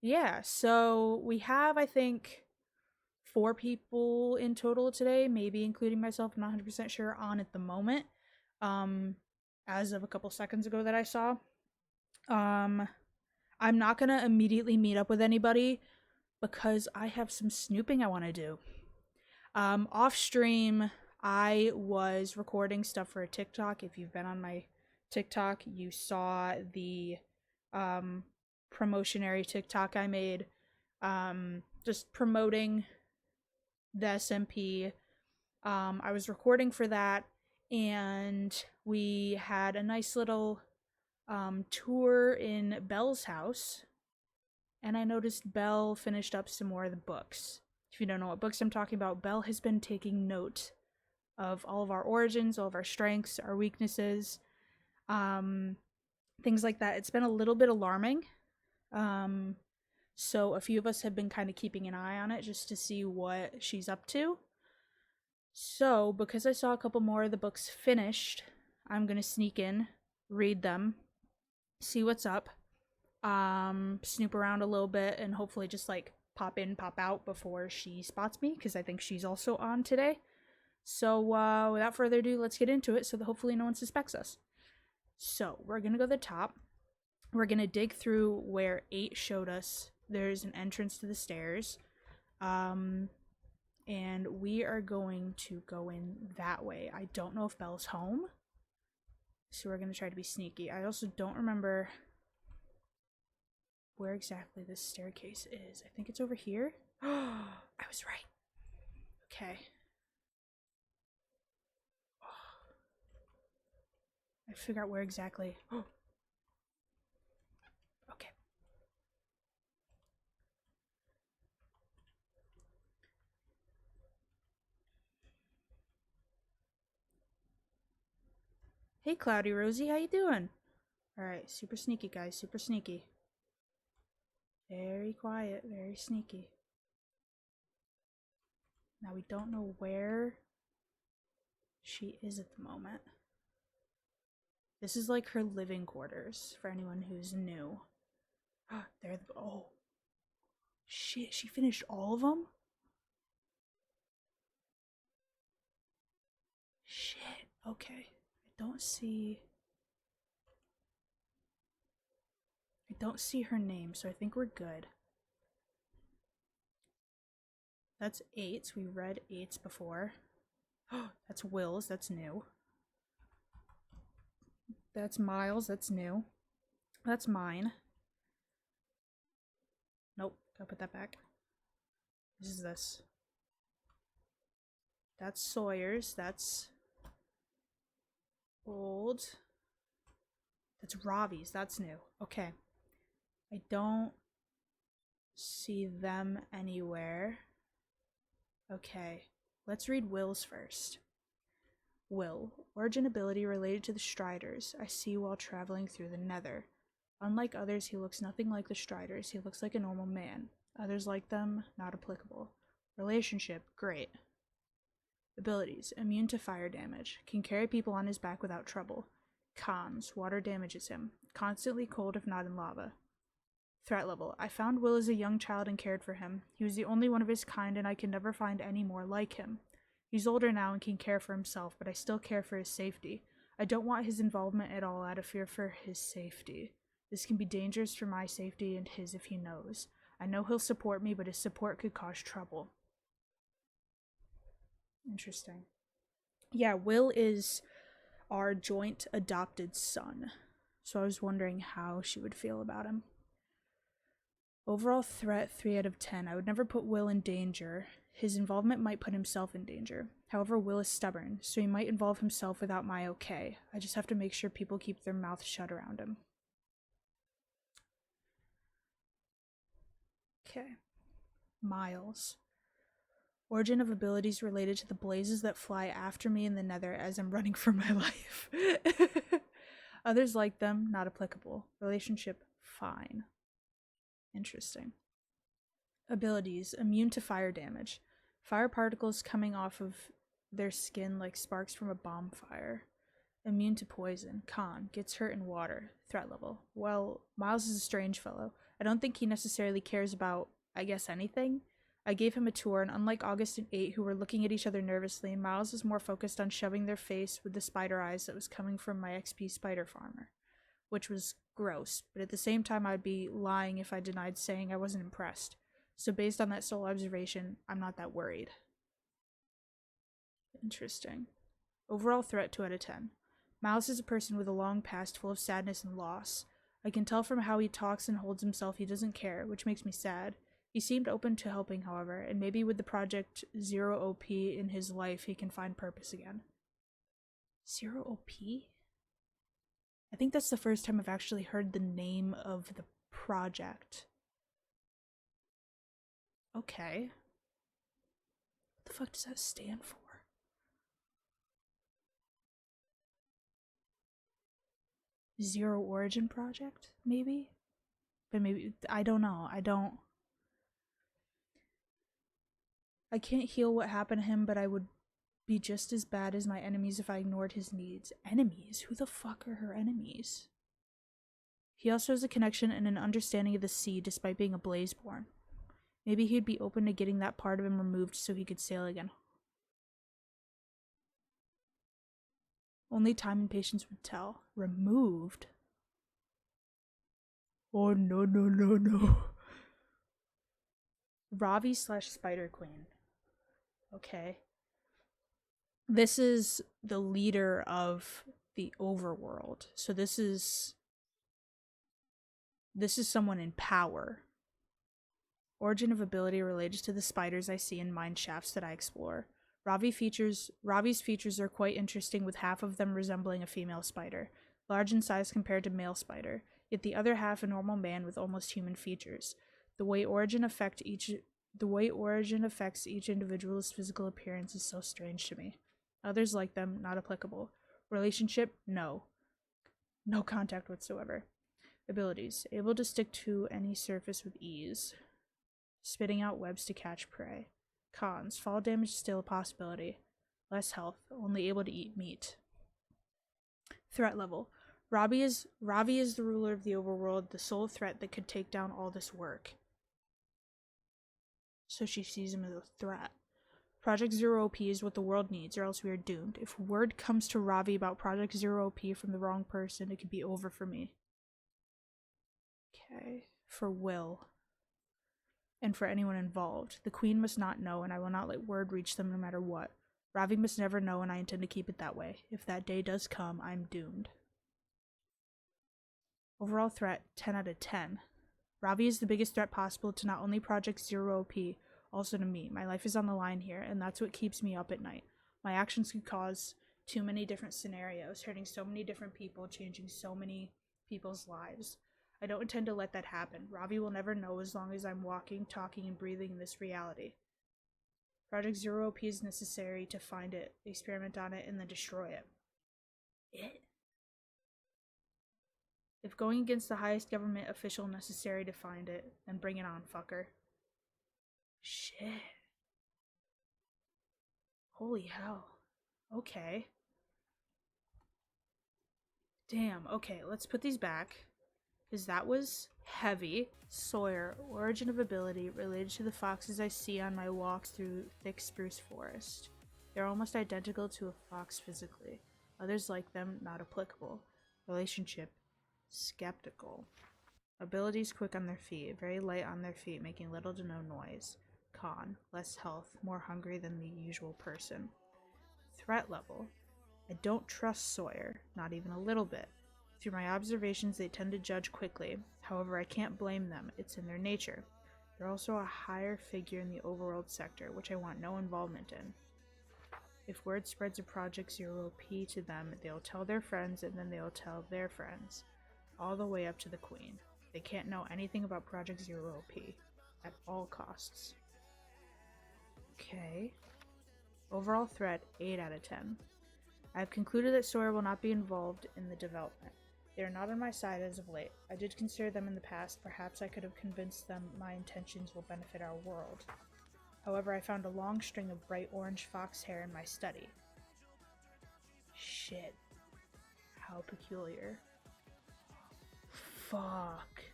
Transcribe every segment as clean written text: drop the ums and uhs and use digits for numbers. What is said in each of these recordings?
Yeah, so we have, I think, 4 people in total today, maybe including myself. I'm not 100% sure on at the moment. Um, as of a couple seconds ago that I saw. Um, I'm not gonna immediately meet up with anybody because I have some snooping I want to do. Off stream, I was recording stuff for a TikTok. If you've been on my TikTok, you saw the um, promotionary TikTok I made, just promoting the SMP. I was recording for that, and we had a nice little tour in Belle's house, and I noticed Belle finished up some more of the books. If you don't know what books I'm talking about, Belle has been taking note of all of our origins, all of our strengths, our weaknesses, um, things like that. It's been a little bit alarming. Um, so a few of us have been kind of keeping an eye on it just to see what she's up to. So, because I saw a couple more of the books finished, I'm gonna sneak in, read them, see what's up, snoop around a little bit, and hopefully just like pop in, pop out before she spots me, because I think she's also on today. So, without further ado, let's get into it so that hopefully no one suspects us. So, we're gonna go to the top. We're gonna dig through where 8 showed us. There's an entrance to the stairs. And we are going to go in that way. I don't know if Belle's home, so we're going to try to be sneaky. I also don't remember where exactly this staircase is. I think it's over here. I was right. Okay. I figure out where exactly. Okay. Hey, Cloudy Rosie, how you doing? All right, super sneaky, guys. Super sneaky. Very quiet, very sneaky. Now we don't know where she is at the moment. This is like her living quarters for anyone who's new. Oh, shit, she finished all of them? Shit, okay. I don't see her name, so I think we're good. That's 8. We read 8s before. That's Will's, that's new. That's Miles, that's new. That's mine. Nope, gotta put that back. This is this. That's Sawyer's, that's old. That's Ravi's, that's new. Okay. I don't see them anywhere. Okay, let's read Will's first. Will, origin ability related to the Striders, I see while traveling through the Nether. Unlike others, he looks nothing like the Striders. He looks like a normal man. Others like them, not applicable. Relationship, great. Abilities, immune to fire damage. Can carry people on his back without trouble. Cons, water damages him. Constantly cold if not in lava. Threat level, I found Will as a young child and cared for him. He was the only one of his kind and I can never find any more like him. He's older now and can care for himself, but I still care for his safety. I don't want his involvement at all out of fear for his safety. This can be dangerous for my safety and his if he knows. I know he'll support me, but his support could cause trouble. Interesting. Yeah, Will is our joint adopted son. So I was wondering how she would feel about him. Overall threat 3 out of 10. I would never put Will in danger. His involvement might put himself in danger. However, Will is stubborn, so he might involve himself without my okay. I just have to make sure people keep their mouths shut around him. Okay. Miles. Origin of abilities related to the blazes that fly after me in the Nether as I'm running for my life. Others like them, not applicable. Relationship, fine. Interesting. Abilities, immune to fire damage. Fire particles coming off of their skin like sparks from a bonfire. Immune to poison. Con, gets hurt in water. Threat level. Well, Miles is a strange fellow. I don't think he necessarily cares about, I guess, anything. I gave him a tour, and unlike August and 8, who were looking at each other nervously, Miles was more focused on shoving their face with the spider eyes that was coming from my XP spider farmer, which was gross, but at the same time I'd be lying if I denied saying I wasn't impressed. So based on that sole observation, I'm not that worried. Interesting. Overall threat 2 out of 10. Miles is a person with a long past full of sadness and loss. I can tell from how he talks and holds himself he doesn't care, which makes me sad. He seemed open to helping, however, and maybe with the Project Zero OP in his life he can find purpose again. Zero OP? I think that's the first time I've actually heard the name of the project. Okay. What the fuck does that stand for? Zero Origin Project, maybe? But maybe, I don't know. I can't heal what happened to him, but I would be just as bad as my enemies if I ignored his needs. Enemies? Who the fuck are her enemies? He also has a connection and an understanding of the sea despite being a Blazeborn. Maybe he'd be open to getting that part of him removed so he could sail again. Only time and patience would tell. Removed? Oh no. Ravi / Spider Queen. Okay. This is the leader of the overworld. So this is someone in power. Origin of ability related to the spiders I see in mine shafts that I explore. Ravi's features are quite interesting, with half of them resembling a female spider, large in size compared to male spider, yet the other half a normal man with almost human features. The way origin affects each individual's physical appearance is so strange to me. Others like them, not applicable. Relationship, no. No contact whatsoever. Abilities, able to stick to any surface with ease. Spitting out webs to catch prey. Cons, fall damage still a possibility. Less health, only able to eat meat. Threat level. Ravi is the ruler of the overworld, the sole threat that could take down all this work. So she sees him as a threat. Project Zero OP is what the world needs, or else we are doomed. If word comes to Ravi about Project Zero OP from the wrong person, it could be over for me. Okay. For Will. And for anyone involved. The Queen must not know, and I will not let word reach them no matter what. Ravi must never know, and I intend to keep it that way. If that day does come, I'm doomed. Overall threat, 10 out of 10. Ravi is the biggest threat possible to not only Project Zero OP, also to me. My life is on the line here, and that's what keeps me up at night. My actions could cause too many different scenarios, hurting so many different people, changing so many people's lives. I don't intend to let that happen. Ravi will never know as long as I'm walking, talking, and breathing in this reality. Project Zero OP is necessary to find it, experiment on it, and then destroy it. It? If going against the highest government official necessary to find it, then bring it on, fucker. Shit. Holy hell. Okay. Damn, okay, let's put these back. Because that was heavy. Sawyer, origin of ability, related to the foxes I see on my walks through thick spruce forest. They're almost identical to a fox physically. Others like them, not applicable. Relationship, skeptical. Abilities quick on their feet, very light on their feet, making little to no noise. Con, less health, more hungry than the usual person. Threat level. I don't trust Sawyer, not even a little bit. Through my observations, they tend to judge quickly. However, I can't blame them. It's in their nature. They're also a higher figure in the overworld sector, which I want no involvement in. If word spreads of Project Zero OP to them, they'll tell their friends, and then they'll tell their friends. All the way up to the Queen. They can't know anything about Project Zero OP. At all costs. Okay. Overall threat, 8 out of 10. I have concluded that Sawyer will not be involved in the development. They are not on my side as of late. I did consider them in the past. Perhaps I could have convinced them my intentions will benefit our world. However, I found a long string of bright orange fox hair in my study. Shit. How peculiar. Fuck.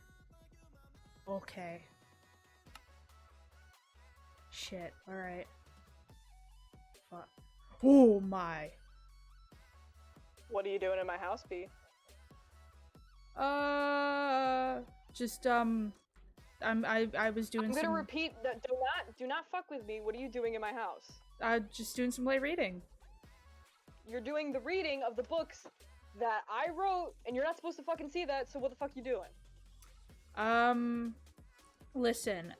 Okay. Shit. Alright. Fuck. Oh my. What are you doing in my house, B? Just, I was doing I'm gonna some... repeat that. Do not fuck with me. What are you doing in my house? Just doing some light reading. You're doing the reading of the books that I wrote, and you're not supposed to fucking see that, so what the fuck you doing? Listen.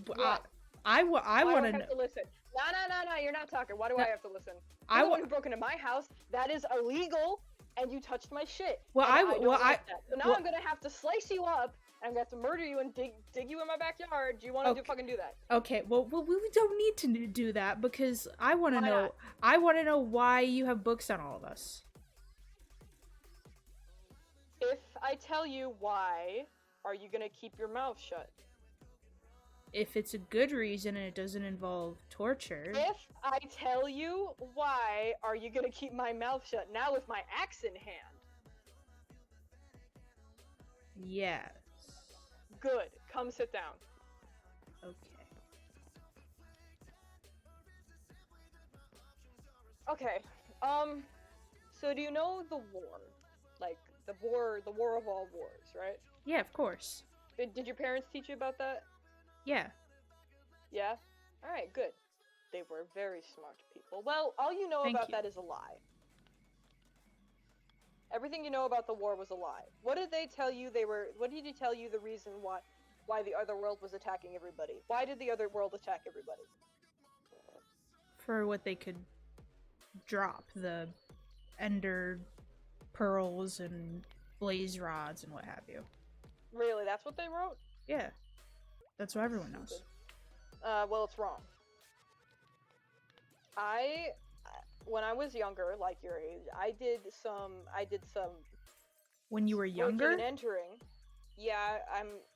What? I Why want do I to have to listen? No, you're not talking. Why do I have to listen? I You're the one who broke into my house. That is illegal, and you touched my shit. Well, and I don't well, like that. So now well, I'm gonna have to slice you up, and I'm gonna have to murder you and dig you in my backyard. Do you want to fucking do that? Okay, well, we don't need to do that because I want to Why know. not? I want to know why you have books on all of us. If I tell you why, are you gonna keep your mouth shut? If it's a good reason and it doesn't involve torture. If I tell you why, are you gonna keep my mouth shut? Now with my axe in hand. Yes. Good. Come sit down. Okay. Okay. So do you know the war? Like the war of all wars, right? Yeah, of course. Did your parents teach you about that? Yeah. Yeah? Alright, good. They were very smart people. Well, all you know Thank about you. that is a lie. Everything you know about the war was a lie. What did they tell you what did he tell you the reason why the other world was attacking everybody? Why did the other world attack everybody? For what they could drop, the ender pearls and blaze rods and what have you. Really, that's what they wrote? Yeah. That's what everyone knows. Well, it's wrong. When I was younger, like your age, I did some When you were younger? breaking and entering. Yeah,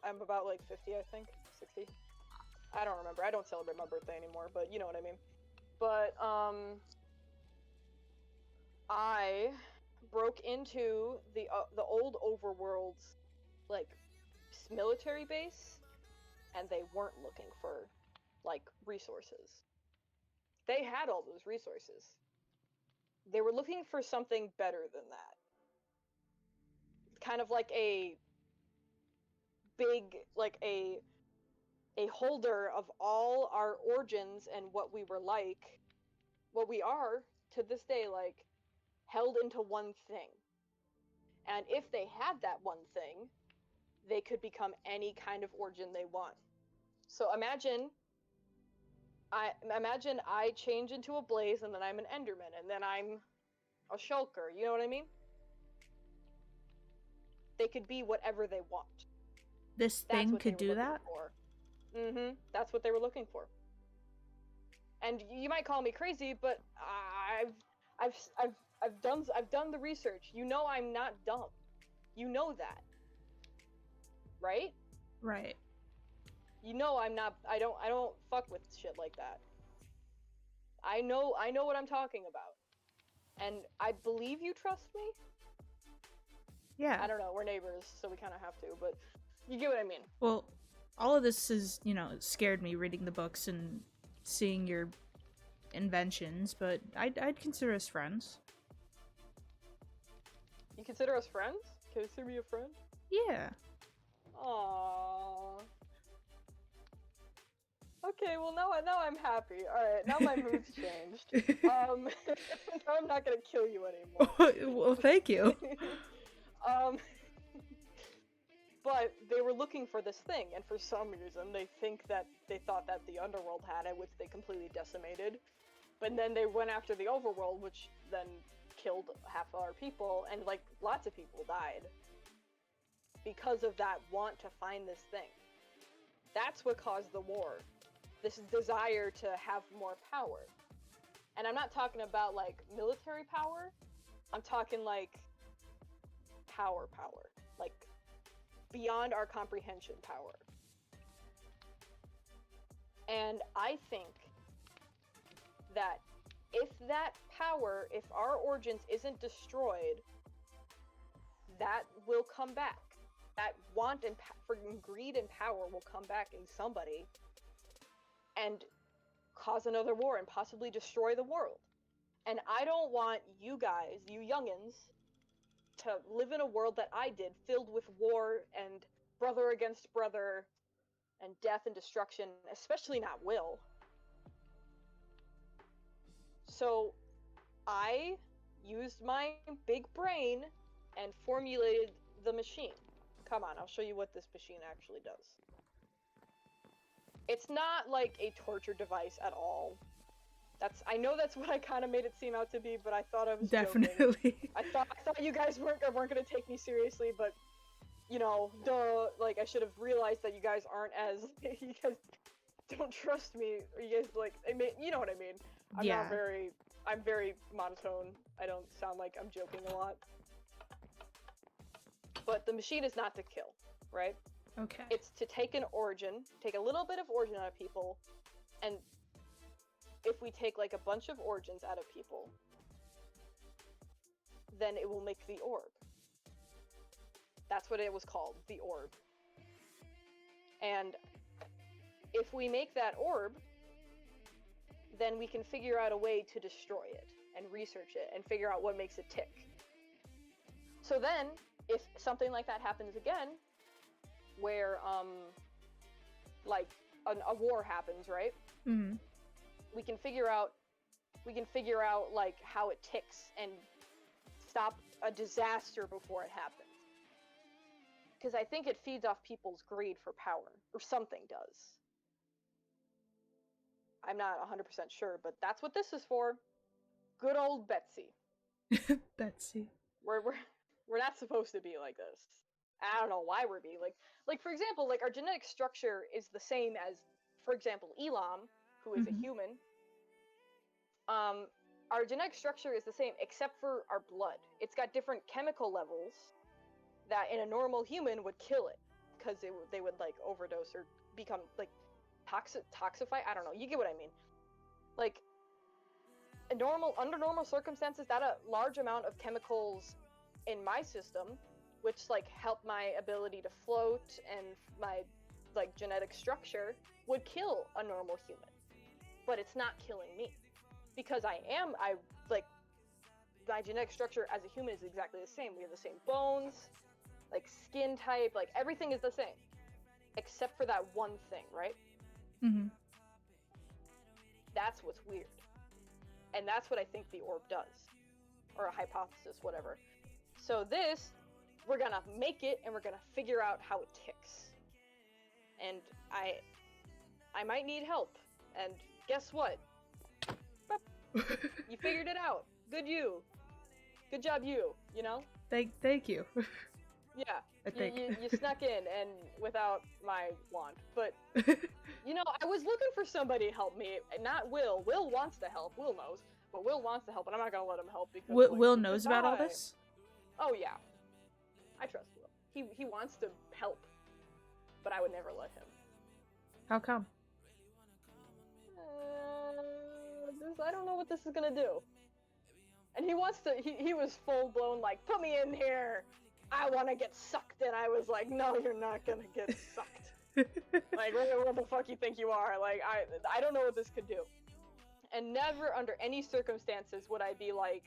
I'm about like 50, I think, 60. I don't remember. I don't celebrate my birthday anymore, but you know what I mean. But I broke into the old overworld's like military base, and they weren't looking for like resources. They had all those resources. They were looking for something better than that. Kind of like a big, like a holder of all our origins and what we were like, what we are to this day, like held into one thing. And if they had that one thing, they could become any kind of origin they want. So imagine I change into a blaze, and then I'm an enderman, and then I'm a shulker. You know what I mean? They could be whatever they want. This thing could do that? Mm-hmm. That's what they were looking for. And you might call me crazy, but I've done the research. You know I'm not dumb. You know that. Right? Right. You know I don't fuck with shit like that. I know what I'm talking about. And I believe you trust me? Yeah. I don't know, we're neighbors, so we kind of have to, but you get what I mean. Well, all of this is, scared me reading the books and seeing your inventions, but I'd consider us friends. You consider us friends? Consider me a friend? Yeah. Aww. Okay, well now I'm happy. Alright, now my mood's changed. Now I'm not gonna kill you anymore. Well, thank you. But they were looking for this thing, and for some reason they thought that the underworld had it, which they completely decimated. But then they went after the overworld, which then killed half of our people, and like lots of people died because of that want to find this thing. That's what caused the war. This desire to have more power. And I'm not talking about like military power. I'm talking like power. Like beyond our comprehension power. And I think that if our origins isn't destroyed, that will come back. that want and for greed and power will come back in somebody and cause another war and possibly destroy the world. And I don't want you guys, you youngins, to live in a world that I did, filled with war and brother against brother and death and destruction, especially not Will. So I used my big brain and formulated the machine. Come on, I'll show you what this machine actually does. It's not like a torture device at all. I know that's what I kind of made it seem out to be, but I thought I was Definitely. joking. I thought you guys weren't gonna take me seriously, but you know, duh, like I should have realized that you guys aren't as you guys don't trust me, or you guys like you know what I mean. I'm very monotone. I don't sound like I'm joking a lot. But the machine is not to kill, right? Okay. It's to take a little bit of origin out of people, and if we take like a bunch of origins out of people, then it will make the orb. That's what it was called, the orb. And if we make that orb, then we can figure out a way to destroy it and research it and figure out what makes it tick. So then, if something like that happens again, where like a war happens, right? Mm-hmm. We can figure out like how it ticks and stop a disaster before it happens. Because I think it feeds off people's greed for power, or something does. I'm not 100% sure, but that's what this is for. Good old Betsy. Betsy. We're not supposed to be like this. I don't know why we're being like for example, like our genetic structure is the same as, for example, Elam, who is a human. Our genetic structure is the same except for our blood. It's got different chemical levels that in a normal human would kill it, because they would like overdose or become like toxify. I don't know. You get what I mean. Like under normal circumstances, that a large amount of chemicals in my system, which like help my ability to float and my like genetic structure, would kill a normal human. But it's not killing me, because my genetic structure as a human is exactly the same. We have the same bones, like skin type, like everything is the same, except for that one thing, right? Mm-hmm. That's what's weird. And that's what I think the orb does. Or a hypothesis, whatever. So this, we're gonna make it, and we're gonna figure out how it ticks. And I might need help. And guess what? You figured it out. Good you. Good job you know? Thank you. Yeah. I think. You snuck in, and without my wand. But, you know, I was looking for somebody to help me. Not Will. Will wants to help. Will knows. But Will wants to help, and I'm not gonna let him help because Will knows about all this? Oh yeah. I trust Will. He wants to help, but I would never let him. How come? I don't know what this is gonna do. And he wants to. He was full blown like, put me in here. I want to get sucked, and I was like, no, you're not gonna get sucked. Like, what the fuck you think you are? Like, I don't know what this could do. And never under any circumstances would I be like,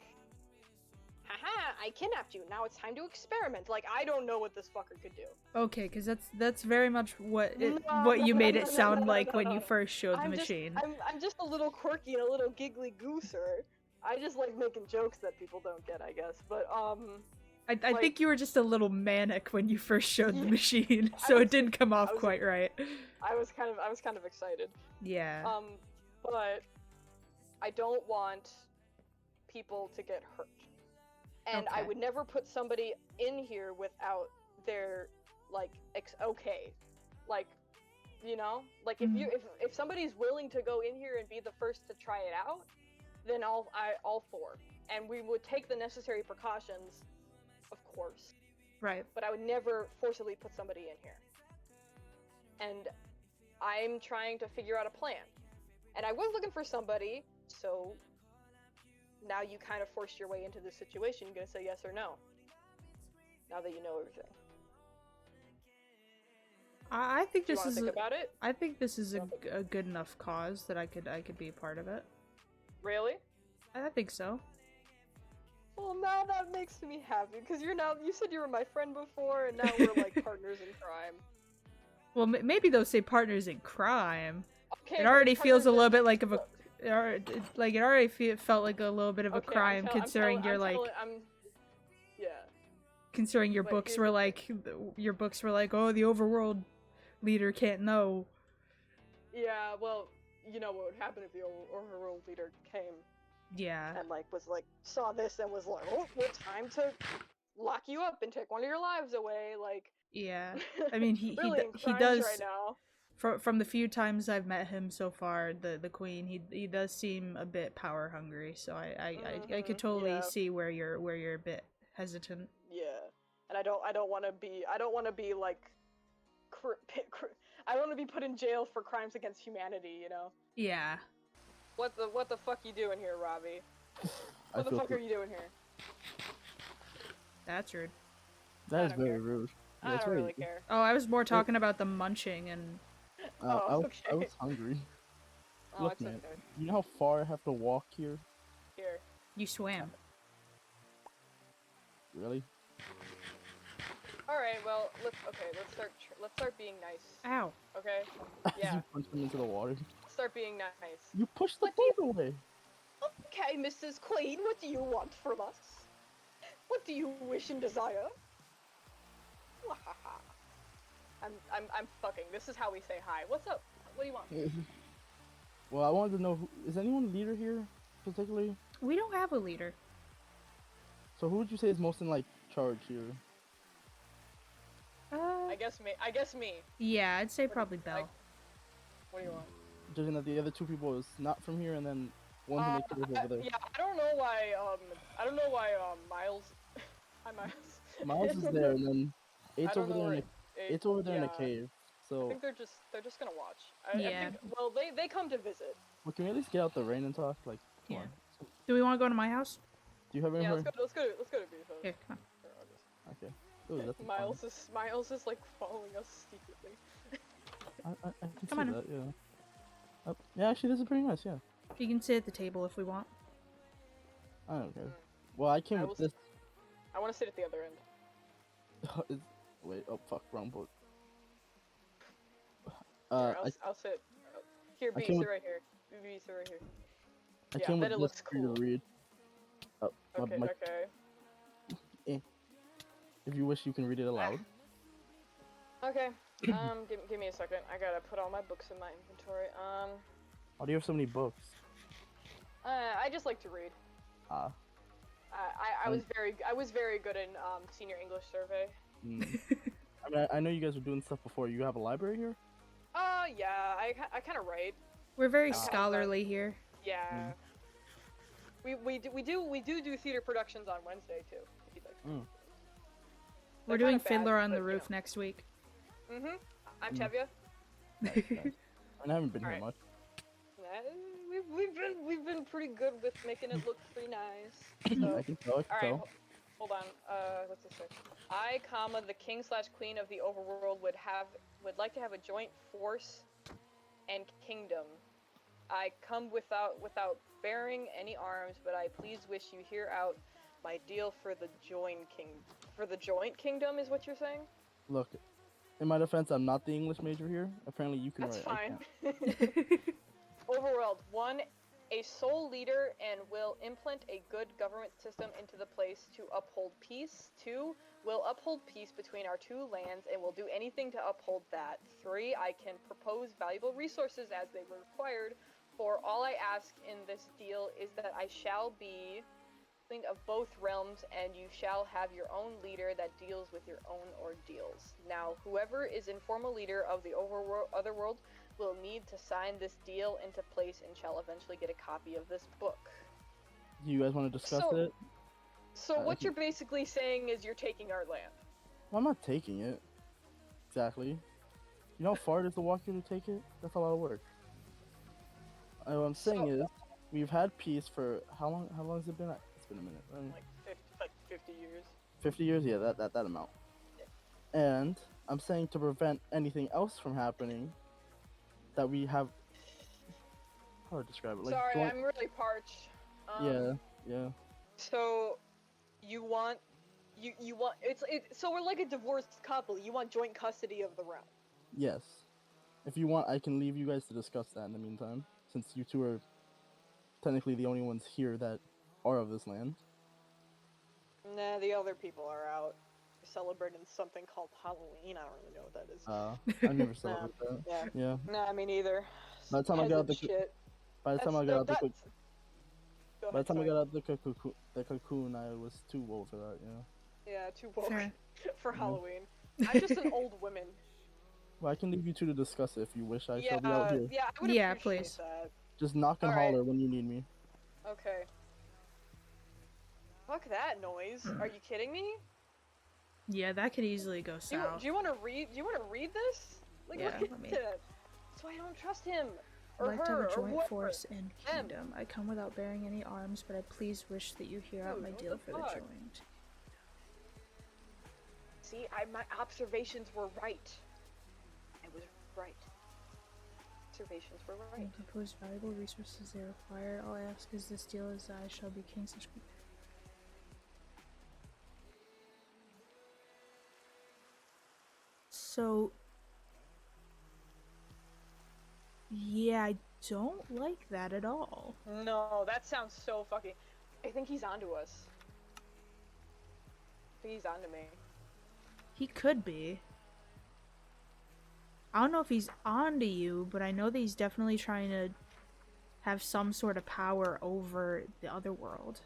haha, I kidnapped you. Now it's time to experiment. Like, I don't know what this fucker could do. Okay, because that's very much what you made it sound like when you first showed the machine. I'm just a little quirky and a little giggly gooser. I just like making jokes that people don't get, I guess. But I think you were just a little manic when you first showed the machine, so it didn't come off quite right. I was kind of excited. Yeah. But I don't want people to get hurt. And Okay. I would never put somebody in here without their like okay. Like, you know? Like if somebody's willing to go in here and be the first to try it out, then all for. And we would take the necessary precautions, of course. Right. But I would never forcibly put somebody in here. And I'm trying to figure out a plan. And I was looking for somebody, so now you kind of forced your way into this situation. You're gonna say yes or no. Now that you know everything. I think Do you this want to is think about it? I think this is You a, wanna think- a good enough cause that I could be a part of it. Really? I think so. Well, now that makes me happy because you said you were my friend before, and now we're like partners in crime. Well, maybe they'll say partners in crime. Okay, It but already it's feels a partners little in- bit like of a like it already felt like a little bit of a Okay, crime considering your like yeah. considering your But books here's were the like your books were like, oh, the overworld leader can't know. Yeah, well, you know what would happen if the overworld leader came Yeah. and like was like saw this and was like, oh, well, time to lock you up and take one of your lives away, like. Yeah. I mean, really in he crimes does right now. from the few times I've met him so far, the queen, he does seem a bit power hungry. So I could totally yeah. see where you're a bit hesitant. Yeah, and I don't want to be like, I don't want to be put in jail for crimes against humanity. You know. Yeah. What the fuck you doing here, Robbie? What the fuck are you doing here? That's rude. That is don't very care. rude. I don't really care. Oh, I was more talking about the munching and. Oh, I was hungry. Oh, Look, it's man, okay. you know how far I have to walk here? Here. You swam. Really? All right. Well, let's start being nice. Ow. Okay. You Yeah. punched him into the water. Start being nice. You pushed the What do you- boat away. Okay, Mrs. Queen, what do you want from us? What do you wish and desire? Wahaha. I'm fucking. This is how we say hi. What's up? What do you want? Well, I wanted to know, is anyone leader here, particularly? We don't have a leader. So who would you say is most in, like, charge here? I guess me. Yeah, I'd say What do- probably Belle. What do you want? Judging that the other two people is not from here, and then one who makes it live over there. Yeah, I don't know why Miles. Hi, Miles. Miles is there, and then I Eight's don't over know there, where Eight's over there in a yeah. cave. I So, think they're just gonna watch. I Yeah. think, well, they come to visit. well, can we at least get out the rain and talk? Like, come Yeah. on. Do we want to go to my house? Do you have Yeah, anywhere? let's go to Beef House. Here, come Okay. Ooh, that's Miles is like following us secretly. I can Come see on. that, yeah. Yeah, actually, this is pretty nice, yeah. on. You can sit at the table if we want. I don't care. Well, I came with this. I want to sit at the other end. Wait, oh fuck, wrong boat. Here, I'll sit. Here, I B, came sit with- right here. B, sit right here. I Yeah, came then with it this looks for you cool. to read. Oh, Okay, okay. If you wish, you can read it aloud. Okay. Give me a second. I gotta put all my books in my inventory. Why do you have so many books? I just like to read. Ah. I was very good in senior English survey. Mm. I mean, I know you guys were doing stuff before. You have a library here? Yeah, I kind of write. We're very Oh. scholarly here. Yeah. We do theater productions on Wednesday too. If you'd like. Mm. We're They're doing kinda bad, Fiddler on but, the you Roof know. next week. I'm Mm. Tevya. Nice. I mean, I haven't been here Alright. much. We've been pretty good with making it look pretty nice. I So, can tell. I can all right, tell. hold on. What's this say? I, comma, the king/queen of the overworld would like to have a joint force and kingdom. I come without bearing any arms, but I please wish you hear out my deal for the joint kingdom is what you're saying? Look, in my defense, I'm not the English major here. Apparently, you can That's write. I fine. can't. Overworld, 1, a sole leader and will implement a good government system into the place to uphold peace. 2, will uphold peace between our two lands and will do anything to uphold that. 3, I can propose valuable resources as they were required. 4, all I ask in this deal is that I shall be king of both realms and you shall have your own leader that deals with your own ordeals. Now, whoever is informal leader of the otherworld will need to sign this deal into place and shall eventually get a copy of this book. Do you guys want to discuss So- it? So I what can- you're basically saying is you're taking our land. Well, I'm not taking it. Exactly. You know how far it is to walk here to take it? That's a lot of work. What I'm saying So- is, we've had peace for how long? How long has it been? It's been a minute. Right? Like 50 years. 50 years? Yeah, that amount. And I'm saying to prevent anything else from happening, that we have. How do I describe it? Like Sorry, joint. I'm really parched. Yeah, yeah. So, you want, you want, so we're like a divorced couple. You want joint custody of the realm. Yes. If you want, I can leave you guys to discuss that in the meantime, since you two are technically the only ones here that are of this land. Nah, the other people are out celebrating something called Halloween. I don't really know what that is. I've never celebrated that. Yeah. Yeah. Nah, me neither. By the time I got out the Shit. by the time I That's- got out the that's- cook- Go by the ahead, time I sorry. got out the cocoon, I was too old for that. Yeah. Yeah, too woke Fair. for Yeah. Halloween. I'm just an old woman. Well, I can leave you two to discuss it if you wish. I Yeah, shall be out here. yeah, I would Yeah, appreciate please. that. Just knock and Alright. holler when you need me. Okay. Fuck that noise. Are you kidding me? Yeah, that could easily go Do you, south. do you want to read? Do you want to read this? Like, Yeah, look let me- at it. That's why I don't trust him. I'd Or like to have her, a or joint whoever. force in Them. kingdom. I come without bearing any arms, but I please wish that you hear out Dude, my what deal the for the fuck? joint. See, my observations were right. I was right. Observations were right. And propose valuable resources they require. All I ask is this deal is I shall be king such. So, yeah, I don't like that at all. No, that sounds so fucking. I think he's onto us. I think he's onto me. He could be. I don't know if he's onto you, but I know that he's definitely trying to have some sort of power over the other world.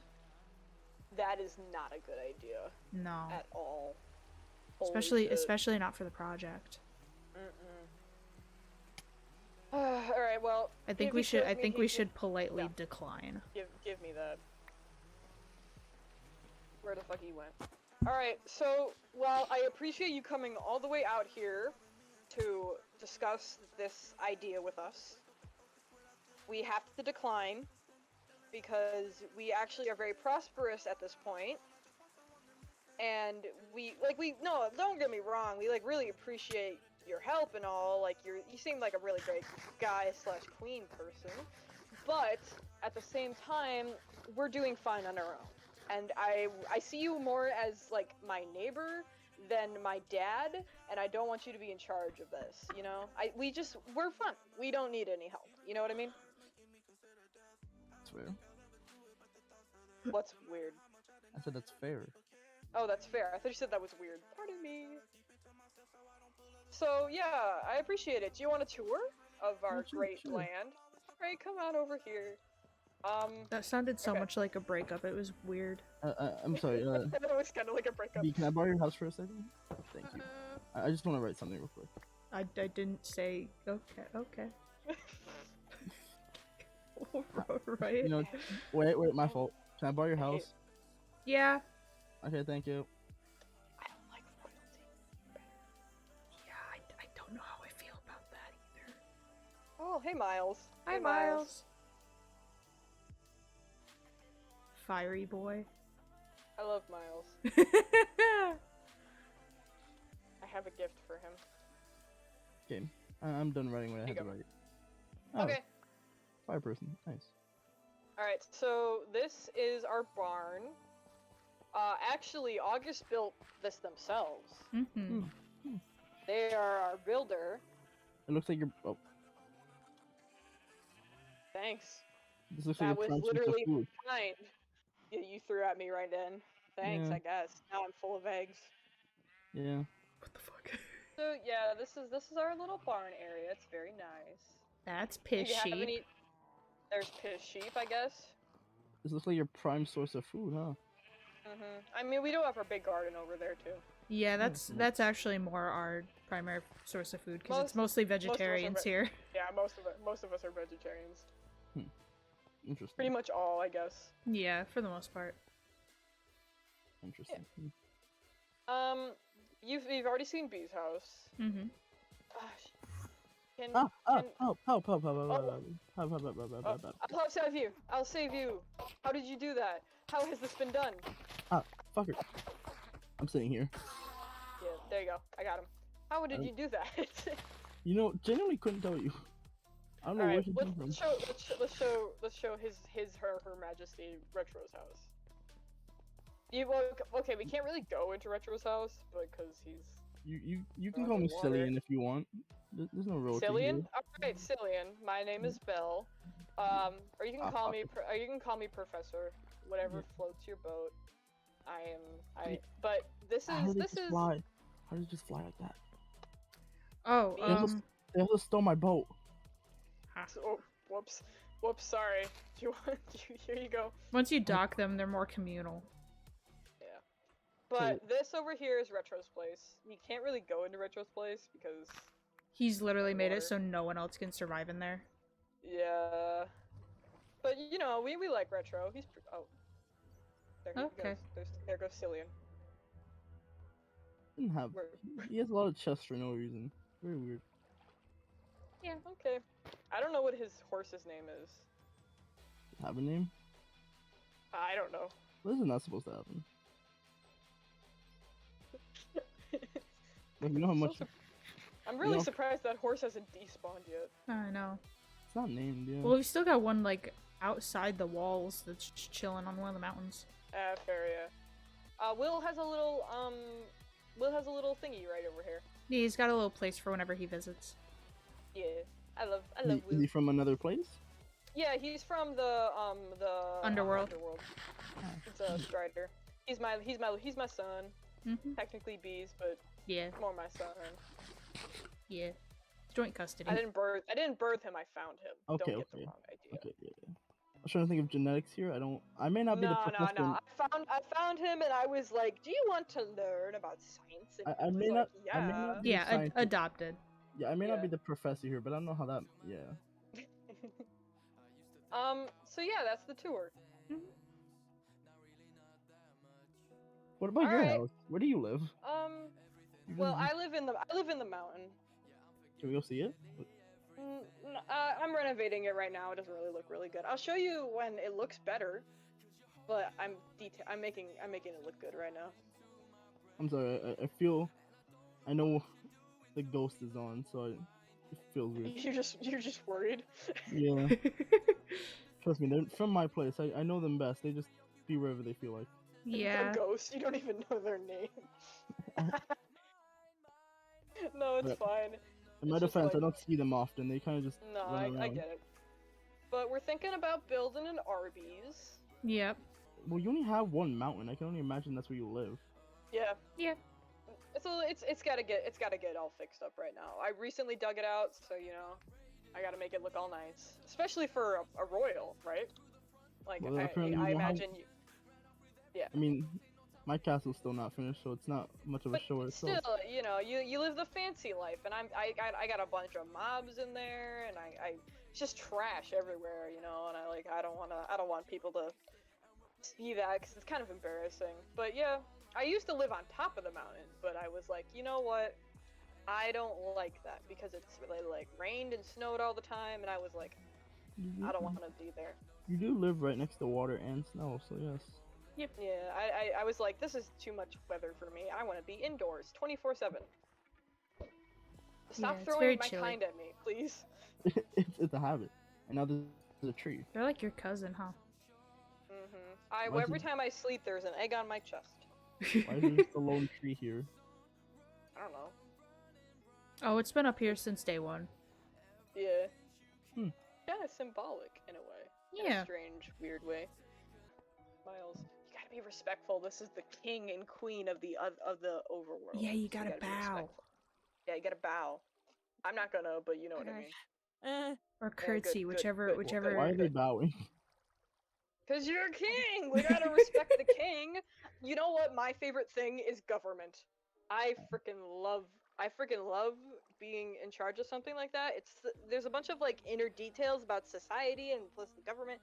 That is not a good idea No. at all. Holy Especially shit. especially not for the project. All right, well. I think if we he should kills I me, think he we can- should politely yeah. decline. Give me that. Where the fuck he went? Alright, so, while I appreciate you coming all the way out here to discuss this idea with us, we have to decline because we actually are very prosperous at this point. And no, don't get me wrong, we really appreciate your help and all, you seem like a really great guy / queen person, but at the same time, we're doing fine on our own. And I see you more as my neighbor than my dad, and I don't want you to be in charge of this, you know? We're fun. We don't need any help. You know what I mean? That's fair. What's weird? I said that's fair. Oh, that's fair. I thought you said that was weird. Pardon me. So, yeah, I appreciate it. Do you want a tour of our Sure, great sure. land? Alright, come on over here. That sounded so Okay. much like a breakup. It was weird. I'm sorry. That was kind of like a breakup. B, can I borrow your house for a second? Thank you. I just want to write something real quick. I didn't say okay. Right? You know, wait, my fault. Can I borrow your house? Yeah. Okay, thank you. I don't like royalty. Yeah, I don't know how I feel about that either. Oh, hey, Miles. Hi, Hey, Miles. Fiery boy. I love Miles. I have a gift for him. Okay, I'm done writing what I Here had you to go. write. Oh, Okay. fire person. Nice. Alright, so this is our barn. Actually, August built this themselves. Mm-hmm. They are our builder. It looks like you're. Oh, Thanks. this looks That like was you're trying to literally food. kind. You threw at me right then. Thanks, Yeah. I guess. Now I'm full of eggs. Yeah. What the fuck? So yeah, this is our little barn area. It's very nice. That's Do piss you have sheep. any? There's piss sheep, I guess. This looks like your prime source of food, huh? I mean, we do have our big garden over there too. Yeah, that's actually more our primary source of food because it's mostly vegetarians ve- here. Yeah, most of us are vegetarians. Interesting. Pretty much all, I guess. Yeah, for the most part. Interesting. You've already seen Bee's house. Mm-hmm. Can Help! I'll save you. I'll save you. How did you do that? How has this been done? Fucker. I'm sitting here. Yeah, there you go. I got him. How did you do that? You know, genuinely couldn't tell you. I don't know where Alright, she came from. let's show her Majesty Retro's house. Okay, we can't really go into Retro's house because he's You can call me underwater. Cillian if you want. There's no royalty Cillian. here. Alright, Cillian. My name is Belle. Or you can call me Professor. Whatever floats your boat. But this How is did it just fly? How did it just fly like that? Oh, They also stole my boat. Oh, whoops, sorry. Do you want? Here you go. once you dock them, they're more communal. Yeah. But this over here is Retro's place. We can't really go into Retro's place because He's literally made it water. so no one else can survive in there. Yeah. But you know, we like Retro. He's oh. There he Okay. goes. There goes Cillian. Didn't have. He has a lot of chests for no reason. Very weird. Yeah. Okay. I don't know what his horse's name is. Have a name? I don't know. This is not supposed to happen. Like, you know how much. I'm really You know- surprised that horse hasn't despawned yet. I know. It's not named, yeah. Well, we still got one like outside the walls that's just chilling on one of the mountains. Fair, yeah. Will has a little thingy right over here. Yeah, he's got a little place for whenever he visits. Yeah, I love Is Will. he from another place? Yeah, he's from the Underworld. It's a Strider. He's my son. Mm-hmm. Technically B's, but Yeah, more my son. yeah. Joint custody. I didn't birth him. I found him. Okay, Don't get the okay. wrong idea. Okay, yeah. I was trying to think of genetics here. I may not be the professor. No. I found him and I was like, "Do you want to learn about science?" And I he may was not. like, I may yeah. not be Yeah, the scientist. adopted. Yeah, I may not be Yeah. the professor here, but I don't know how that. Yeah. So yeah, that's the tour. What about your Alright. house? Where do you live? You Well, just- I live in the mountain. Can we go see it? I'm renovating it right now. It doesn't really look really good. I'll show you when it looks better. But I'm making it look good right now. I'm sorry. I feel. I know the ghost is on, so it feels weird. You're just worried. Yeah. Trust me, they're from my place. I know them best. They just be wherever they feel like. Yeah. They're ghosts. You don't even know their name. No, it's But- fine. In my It's just defense, I like- don't see them often. They kind of just No, run I around. get it. But we're thinking about building an Arby's. Yep. Well, you only have one mountain. I can only imagine that's where you live. Yeah. Yeah. So it's gotta get all fixed up right now. I recently dug it out, so you know, I gotta make it look all nice, especially for a royal, right? Like Well, apparently you I don't have- imagine you. Yeah. I mean, my castle's still not finished, so it's not much of a But show itself. still, you know, you live the fancy life, and I got a bunch of mobs in there, and I it's just trash everywhere, you know, and I don't want people to see that because it's kind of embarrassing. But yeah, I used to live on top of the mountain, but I was like, you know what? I don't like that because it's really like rained and snowed all the time, and I was like, I don't want to be there. You do live right next to water and snow, so yes. Yeah, I was like, this is too much weather for me. I want to be indoors 24/7. Stop it's throwing very my chilly. kind at me, please. It's a habit. And now there's a tree. They're like your cousin, huh? Mm-hmm. Why Every is it- time I sleep, there's an egg on my chest. Why is there just a lone tree here? I don't know. Oh, it's been up here since day one. Yeah. Hmm. Kind of symbolic in a way. In Yeah. a strange, weird way. Miles, you gotta be respectful. This is the king and queen of the overworld. Yeah, you so gotta be bow. respectful. Yeah, you gotta bow. I'm not gonna, but you know what I Okay. mean. Or good, curtsy, good, whichever, good. whichever. Why are they bowing? Cause you're a king. We gotta respect the king. You know what? My favorite thing is government. I freaking love being in charge of something like that. There's a bunch of like inner details about society and plus the government,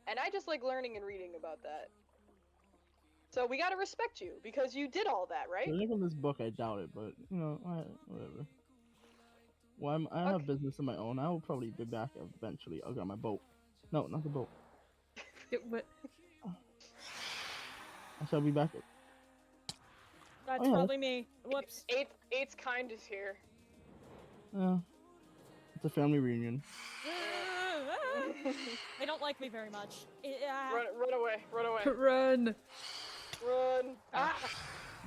and I just like learning and reading about that. So we gotta respect you because you did all that, right? Judging from this book, I doubt it, but you know, whatever. Well, I have Okay. business of my own. I will probably be back eventually. I'll get my boat. No, not the boat. But I shall be back. That's Oh, yeah. probably me. Whoops. Eight's kind is here. Yeah. It's a family reunion. They don't like me very much. Run away. Run. Run. Ah!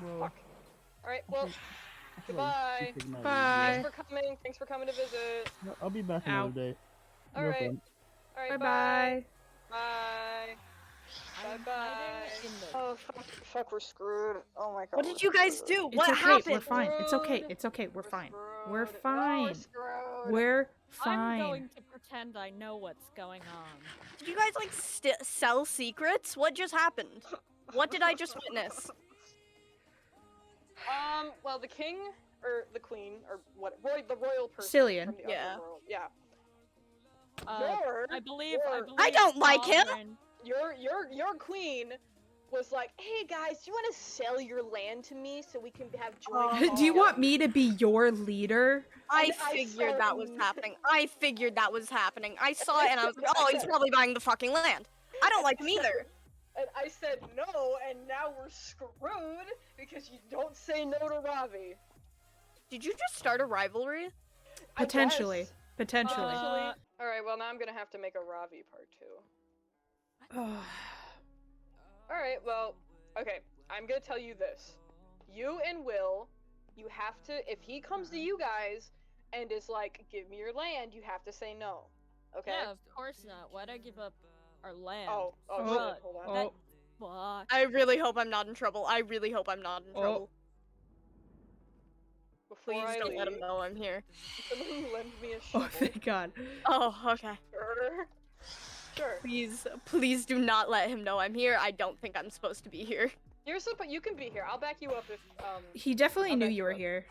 Well, Fuck. Alright, well, I feel like goodbye. she's taking that Bye. reunion. Thanks for coming to visit. Yeah, I'll be back Ow. another day. No Alright. fun. Alright, Bye-bye. Bye. I'm Bye-bye. hiding in the- Oh, fuck, we're screwed. Oh my god. What did you guys do? It's What okay. happened? We're fine. It's okay. Screwed. It's okay. We're fine. Screwed. We're No, fine. we're screwed. We're I'm fine. going to pretend I know what's going on. Did you guys like sell secrets? What just happened? What did I just witness? Well, the king, or the queen, or what, the royal person Cillian. from the Yeah. underworld. Yeah. I believe. I don't like him. Sovereign- Your queen was like, hey guys, do you want to sell your land to me so we can have joint? Do you want me to be your leader? I I figured saw that was him. happening. I figured that was happening. I saw it and I was like, oh, he's probably buying the fucking land. I don't like him either. And I said no, and now we're screwed because you don't say no to Ravi. Did you just start a rivalry? I Potentially. guess. Potentially. Alright, well now I'm gonna have to make a Ravi part 2. Alright, well, okay, I'm gonna tell you this. You and Will, you have to, if he comes to you guys and is like, give me your land, you have to say no. Okay? Yeah, of course not. Why'd I give up our land? Oh, Oh. shit, hold on. That- Fuck. I really hope I'm not in trouble. I really hope I'm not in trouble. Before Please I don't let him leave, know I'm here. someone lend me a shovel. Oh, thank God. Oh, okay. Sure. Sure. Please do not let him know I'm here. I don't think I'm supposed to be here. But you can be here. I'll back you up if, He definitely I'll knew back you you were up. here.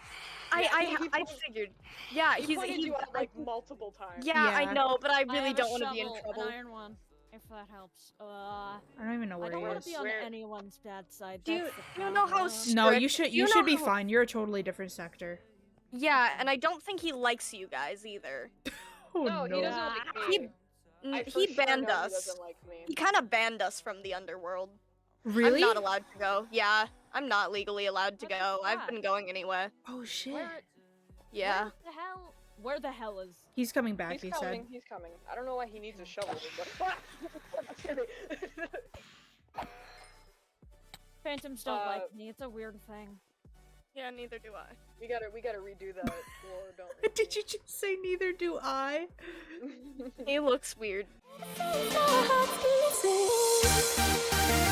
I pointed- figured. Yeah, he pointed you out like multiple times. Yeah, I Yeah. know, but I I really have don't a want to be in shovel, trouble. An iron one, if that helps. I don't even know I where don't he want is. to be on Where- anyone's bad side. Do you- that's the do you know how problem. No, you strict- should. you You know should be how- fine. You're a totally different sector. Yeah, and I don't think he likes you guys either. Oh No, he doesn't like He me. I for he sure banned know us. He doesn't like me. He kind of banned us from the underworld. Really? I'm not allowed to go. Yeah, I'm not legally allowed to What the go. I've fuck? been going anyway. Oh shit. Yeah. Where the hell is? He's coming back. He's He coming. said. He's coming. I don't know why he needs a shovel. But... Phantoms don't like me. It's a weird thing. Yeah, neither do I. we gotta redo that floor, don't we? Did you just say neither do I? He looks weird. My heart's missing.